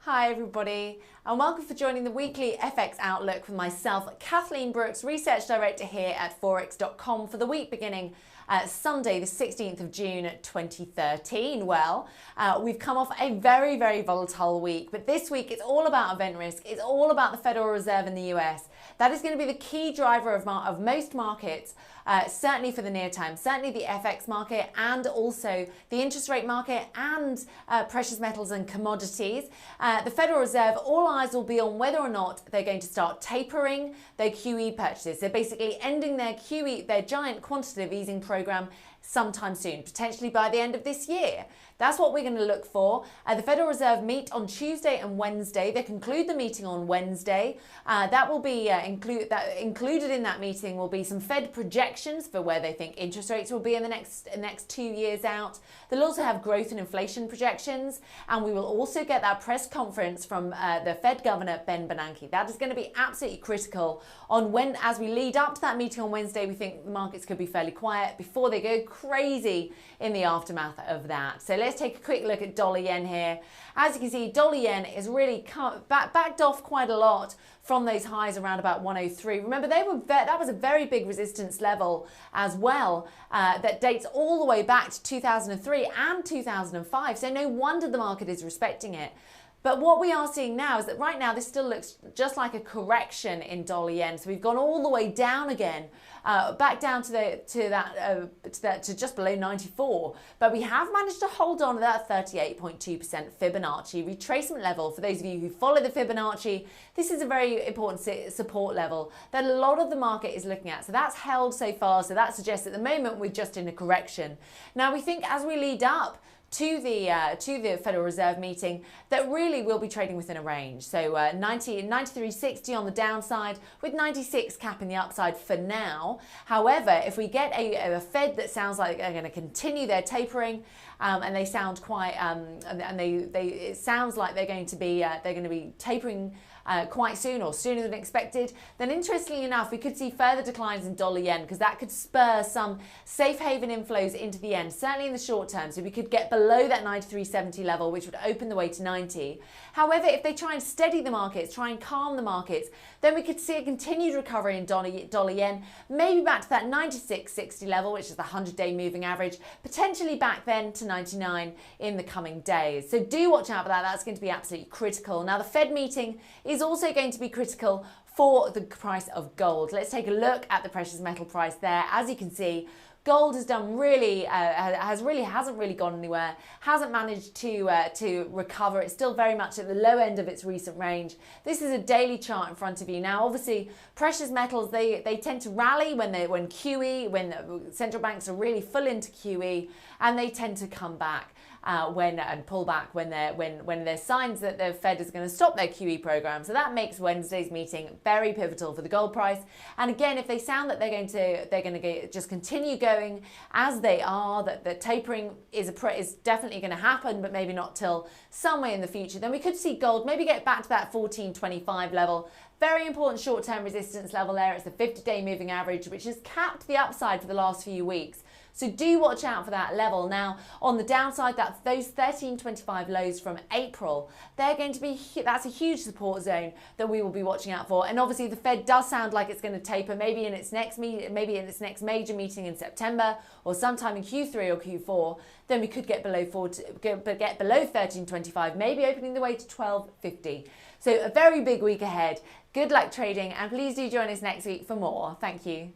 Hi everybody, and welcome for joining the weekly FX Outlook with myself, Kathleen Brooks, Research Director here at Forex.com for the week beginning Sunday, the 16th of June 2013. Well, we've come off a very, very volatile week, but this week it's all about event risk. It's all about the Federal Reserve in the US. That is going to be the key driver of most markets, certainly for the near term, certainly the FX market and also the interest rate market and precious metals and commodities. The Federal Reserve, all eyes will be on whether or not they're going to start tapering their QE purchases. They're basically ending their QE, their giant quantitative easing program sometime soon, potentially by the end of this year. That's what we're going to look for. The Federal Reserve meet on Tuesday and Wednesday. They conclude the meeting on Wednesday. That will be included in that meeting will be some Fed projections for where they think interest rates will be in the next 2 years out. They'll also have growth and inflation projections, and we will also get that press conference from the Fed Governor Ben Bernanke. That is going to be absolutely critical on when, as we lead up to that meeting on Wednesday, we think the markets could be fairly quiet before they go crazy in the aftermath of that. So let's take a quick look at dollar yen here. As you can see, dollar yen is really backed off quite a lot from those highs around about 103. Remember, that was a very big resistance level as well that dates all the way back to 2003 and 2005. So no wonder the market is respecting it. But what we are seeing now is that right now this still looks just like a correction in dollar yen. So we've gone all the way down again, back down to just below 94. But we have managed to hold on to that 38.2% Fibonacci retracement level. For those of you who follow the Fibonacci, this is a very important support level that a lot of the market is looking at. So that's held so far. So that suggests at the moment we're just in a correction. Now we think as we lead up to the Federal Reserve meeting that really will be trading within a range. So 93.60 on the downside with 96 capping the upside for now. However, if we get a Fed that sounds like they're going to continue their tapering, and they sound quite it sounds like they're going to be tapering quite soon or sooner than expected, then interestingly enough, we could see further declines in dollar yen because that could spur some safe haven inflows into the yen, certainly in the short term. So we could get below that 93.70 level, which would open the way to 90. However, if they try and steady the markets, try and calm the markets, then we could see a continued recovery in dollar yen, maybe back to that 96.60 level, which is the 100-day moving average, potentially back then to 99 in the coming days. So do watch out for that. That's going to be absolutely critical. Now, the Fed meeting is also going to be critical for the price of gold. Let's take a look at the precious metal price there. As you can see, gold has done hasn't really gone anywhere, hasn't managed to recover. It's still very much at the low end of its recent range. This is a daily chart in front of you. Now, obviously, precious metals, they tend to rally when the central banks are really full into QE, and they tend to come back and pull back when there's signs that the Fed is going to stop their QE program. So that makes Wednesday's meeting very pivotal for the gold price. And again, if they sound that they're going to just continue going as they are, that the tapering is definitely going to happen, but maybe not till somewhere in the future, then we could see gold maybe get back to that 14.25 level. Very important short-term resistance level there. It's the 50-day moving average, which has capped the upside for the last few weeks. So do watch out for that level. Now, on the downside, that's those 13.25 lows from April. That's a huge support zone that we will be watching out for. And obviously, the Fed does sound like it's going to taper, maybe in its next major meeting in September or sometime in Q3 or Q4. Then we could get below 13.25, maybe opening the way to 12.50. So a very big week ahead. Good luck trading, and please do join us next week for more. Thank you.